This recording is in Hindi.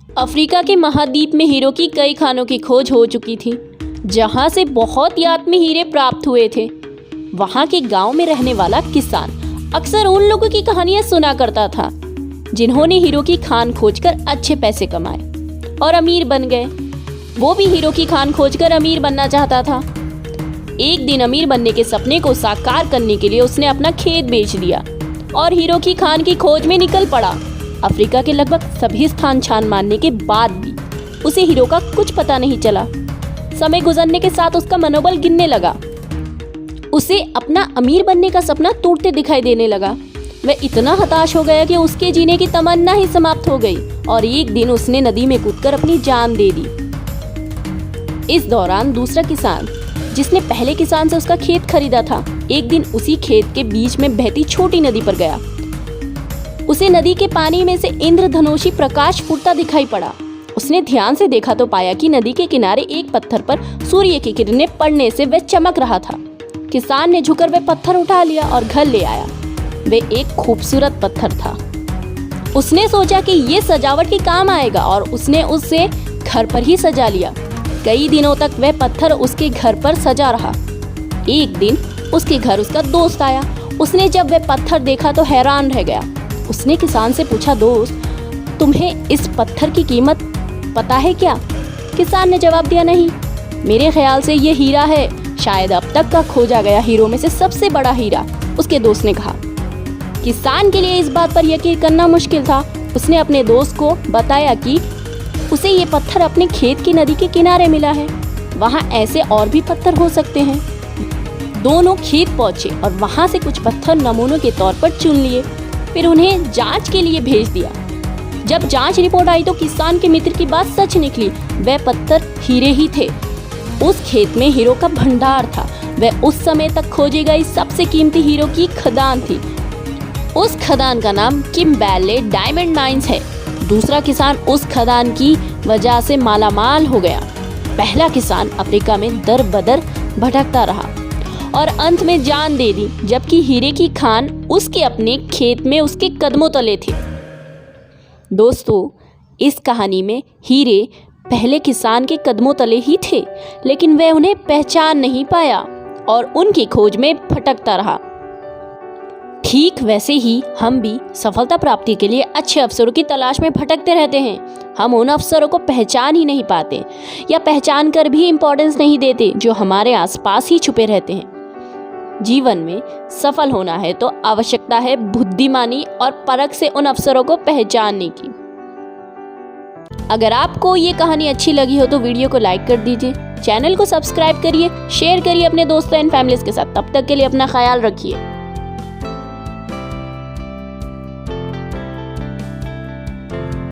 अफ्रीका के महाद्वीप में हीरो की कई खानों की खोज हो चुकी थी, जहां से बहुत यादगार हीरे प्राप्त हुए थे। वहां के गांव में रहने वाला किसान अक्सर उन लोगों की कहानियां सुना करता था जिन्होंने हीरो की खान खोजकर अच्छे पैसे कमाए और अमीर बन गए। वो भी हीरो की खान खोजकर अमीर बनना चाहता था। एक दिन अमीर बनने के सपने को साकार करने के लिए उसने अपना खेत बेच दिया और हीरो की खान की खोज में निकल पड़ा। अफ्रीका के लगभग सभी स्थान छान मारने के बाद भी उसे हीरो का कुछ पता नहीं चला। समय गुजरने के साथ उसका मनोबल गिरने लगा। उसे अपना अमीर बनने का सपना टूटते दिखाई देने लगा। वह इतना हताश हो गया कि उसके जीने की तमन्ना ही समाप्त हो गई और एक दिन उसने नदी में कूदकर अपनी जान दे दी। इस दौरान दूसरा किसान, जिसने पहले किसान से उसका खेत खरीदा था, एक दिन उसी खेत के बीच में बहती छोटी नदी पर गया। उसे नदी के पानी में से इंद्रधनुषी प्रकाश फूटता दिखाई पड़ा। उसने ध्यान से देखा तो पाया कि नदी के किनारे एक पत्थर पर सूर्य की किरणें पड़ने से वह चमक रहा था। किसान ने झुककर वह पत्थर उठा लिया और घर ले आया। वह एक खूबसूरत पत्थर था। उसने सोचा कि ये सजावट के काम आएगा और उसने उसे घर पर ही सजा लिया। कई दिनों तक वह पत्थर उसके घर पर सजा रहा। एक दिन उसके घर उसका दोस्त आया। उसने जब वह पत्थर देखा तो हैरान रह गया। उसने किसान से पूछा, दोस्त, तुम्हें इस पत्थर की कीमत पता है क्या? किसान ने जवाब दिया, नहीं, मेरे ख्याल से ये हीरा है, शायद अब तक का खोजा गया हीरो में से सबसे बड़ा हीरा। उसके दोस्त ने कहा। किसान के लिए इस बात पर यकीन करना मुश्किल था। उसने अपने दोस्त को बताया कि उसे ये पत्थर अपने खेत की नदी के किनारे मिला है। वहाँ ऐसे और भी पत्थर हो सकते हैं। दोनों खेत पहुंचे और वहाँ से कुछ पत्थर नमूनों के तौर पर चुन लिए, फिर उन्हें जांच के लिए भेज दिया। जब जांच रिपोर्ट आई तो किसान के मित्र की बात सच निकली। वह पत्थर हीरे ही थे। उस खेत में हीरो का भंडार था। वह उस समय तक खोजी गई सबसे कीमती हीरो की खदान थी। उस खदान का नाम किम्बेरले डायमंड माइंस है। दूसरा किसान उस खदान की वजह से मालामाल हो गया। पहला किसान अफ्रीका में दर बदर भटकता रहा और अंत में जान दे दी, जबकि हीरे की खान उसके अपने खेत में उसके कदमों तले थे। दोस्तों, इस कहानी में हीरे पहले किसान के कदमों तले ही थे, लेकिन वह उन्हें पहचान नहीं पाया और उनकी खोज में भटकता रहा। ठीक वैसे ही हम भी सफलता प्राप्ति के लिए अच्छे अवसरों की तलाश में भटकते रहते हैं। हम उन अवसरों को पहचान ही नहीं पाते या पहचान कर भी इम्पोर्टेंस नहीं देते जो हमारे आसपास ही छुपे रहते हैं। जीवन में सफल होना है तो आवश्यकता है बुद्धिमानी और परख से उन अवसरों को पहचानने की। अगर आपको ये कहानी अच्छी लगी हो तो वीडियो को लाइक कर दीजिए, चैनल को सब्सक्राइब करिए, शेयर करिए अपने दोस्तों एंड फैमिलीज के साथ। तब तक के लिए अपना ख्याल रखिए।